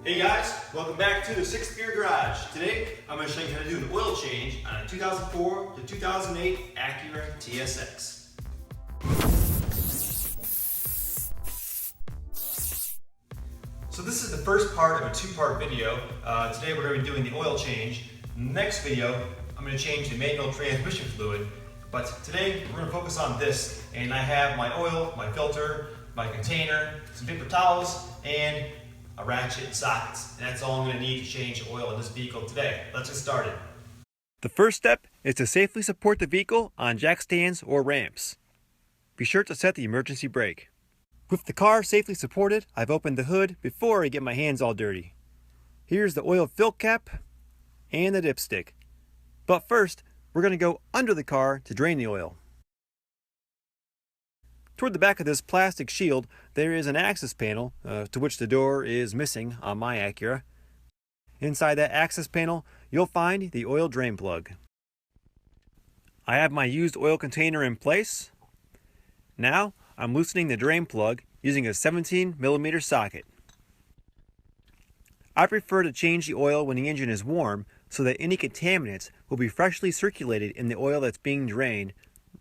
Hey guys, welcome back to the 6th Gear Garage. Today, I'm going to show you how to do an oil change on a 2004 to 2008 Acura TSX. So this is the first part of a two-part video. Today we're going to be doing the oil change. Next video, I'm going to change the manual transmission fluid. But today, we're going to focus on this. And I have my oil, my filter, my container, some paper towels, and a ratchet and sockets. And that's all I'm going to need to change the oil in this vehicle today. Let's get started. The first step is to safely support the vehicle on jack stands or ramps. Be sure to set the emergency brake. With the car safely supported, I've opened the hood before I get my hands all dirty. Here's the oil fill cap and the dipstick. But first, we're going to go under the car to drain the oil. Toward the back of this plastic shield, there is an access panel, to which the door is missing on my Acura. Inside that access panel, you'll find the oil drain plug. I have my used oil container in place. Now, I'm loosening the drain plug using a 17mm socket. I prefer to change the oil when the engine is warm so that any contaminants will be freshly circulated in the oil that's being drained,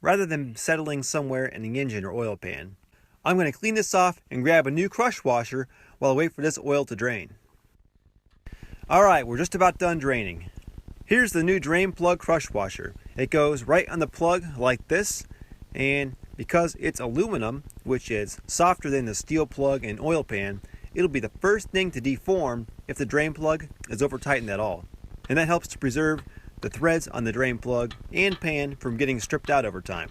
rather than settling somewhere in the engine or oil pan. I'm going to clean this off and grab a new crush washer while I wait for this oil to drain. Alright, we're just about done draining. Here's the new drain plug crush washer. It goes right on the plug like this, and because it's aluminum, which is softer than the steel plug and oil pan, it'll be the first thing to deform if the drain plug is over tightened at all. And that helps to preserve the threads on the drain plug and pan from getting stripped out over time.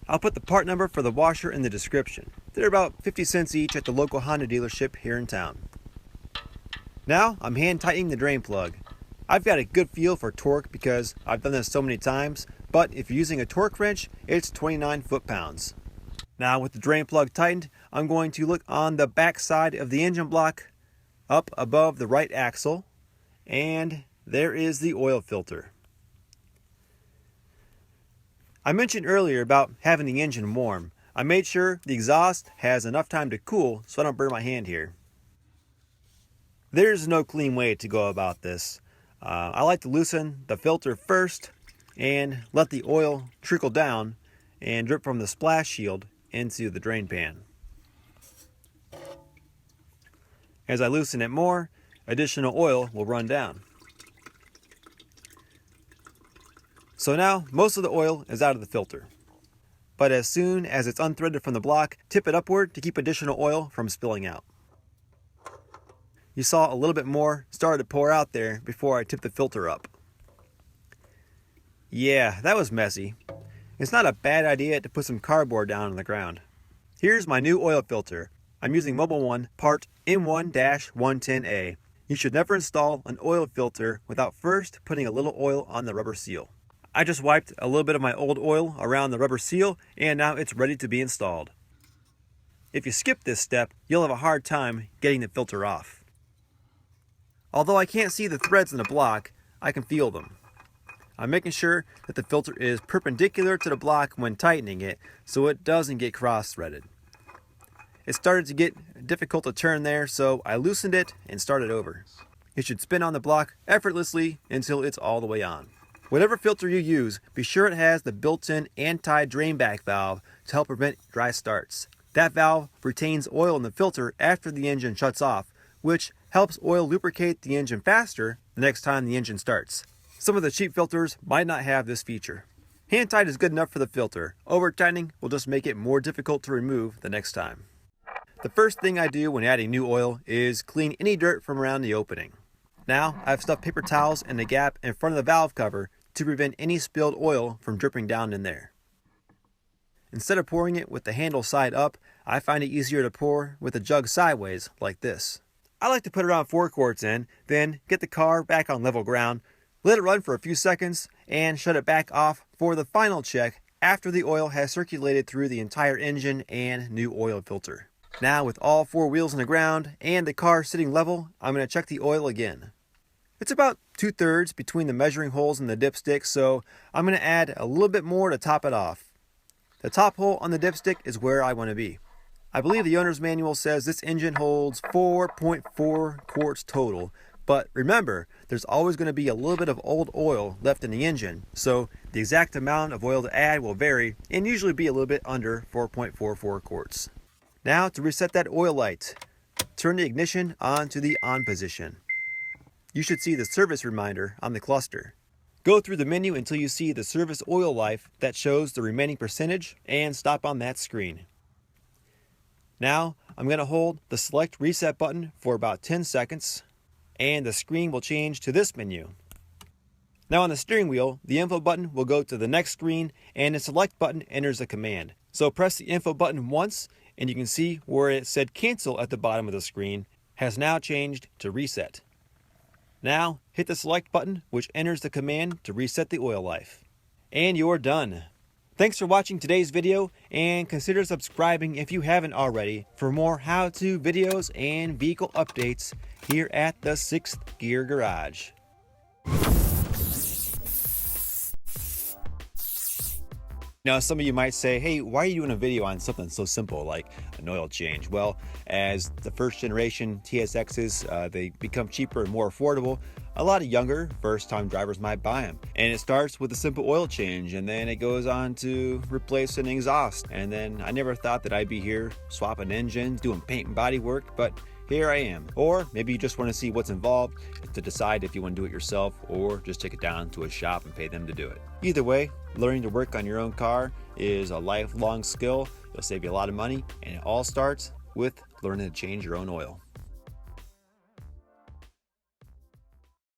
I'll put the part number for the washer in the description. They're about 50 cents each at the local Honda dealership here in town. Now I'm hand tightening the drain plug. I've got a good feel for torque because I've done this so many times, but if you're using a torque wrench, it's 29 foot-pounds. Now with the drain plug tightened, I'm going to look on the back side of the engine block up above the right axle, and there is the oil filter. I mentioned earlier about having the engine warm. I made sure the exhaust has enough time to cool so I don't burn my hand here. There's no clean way to go about this. I like to loosen the filter first and let the oil trickle down and drip from the splash shield into the drain pan. As I loosen it more, additional oil will run down. So now, most of the oil is out of the filter. But as soon as it's unthreaded from the block, tip it upward to keep additional oil from spilling out. You saw a little bit more started to pour out there before I tipped the filter up. Yeah, that was messy. It's not a bad idea to put some cardboard down on the ground. Here's my new oil filter. I'm using Mobil 1 part M1-110A. You should never install an oil filter without first putting a little oil on the rubber seal. I just wiped a little bit of my old oil around the rubber seal, and now it's ready to be installed. If you skip this step, you'll have a hard time getting the filter off. Although I can't see the threads in the block, I can feel them. I'm making sure that the filter is perpendicular to the block when tightening it so it doesn't get cross-threaded. It started to get difficult to turn there, so I loosened it and started over. It should spin on the block effortlessly until it's all the way on. Whatever filter you use, be sure it has the built-in anti-drainback valve to help prevent dry starts. That valve retains oil in the filter after the engine shuts off, which helps oil lubricate the engine faster the next time the engine starts. Some of the cheap filters might not have this feature. Hand tight is good enough for the filter. Over tightening will just make it more difficult to remove the next time. The first thing I do when adding new oil is clean any dirt from around the opening. Now I've stuffed paper towels in the gap in front of the valve cover to prevent any spilled oil from dripping down in there. Instead of pouring it with the handle side up, I find it easier to pour with the jug sideways like this. I like to put around 4 quarts in, then get the car back on level ground, let it run for a few seconds, and shut it back off for the final check after the oil has circulated through the entire engine and new oil filter. Now with all 4 wheels on the ground and the car sitting level, I'm going to check the oil again. It's about 2/3 between the measuring holes and the dipstick, so I'm going to add a little bit more to top it off. The top hole on the dipstick is where I want to be. I believe the owner's manual says this engine holds 4.4 quarts total, but remember, there's always going to be a little bit of old oil left in the engine, so the exact amount of oil to add will vary and usually be a little bit under 4.44 quarts. Now to reset that oil light, turn the ignition on to the on position. You should see the service reminder on the cluster. Go through the menu until you see the service oil life that shows the remaining percentage and stop on that screen. Now I'm going to hold the select reset button for about 10 seconds and the screen will change to this menu. Now on the steering wheel, the info button will go to the next screen and the select button enters a command. So press the info button once and you can see where it said cancel at the bottom of the screen has now changed to reset. Now hit the select button which enters the command to reset the oil life. And you're done. Thanks for watching today's video and consider subscribing if you haven't already for more how-to videos and vehicle updates here at the 6th Gear Garage. Now, some of you might say, hey, why are you doing a video on something so simple like an oil change? Well, as the first generation TSXs, they become cheaper and more affordable, a lot of younger first-time drivers might buy them. And it starts with a simple oil change, and then it goes on to replace an exhaust. And then I never thought that I'd be here swapping engines, doing paint and body work, but here I am. Or maybe you just want to see what's involved to decide if you want to do it yourself or just take it down to a shop and pay them to do it. Either way, learning to work on your own car is a lifelong skill. It'll save you a lot of money, and it all starts with learning to change your own oil.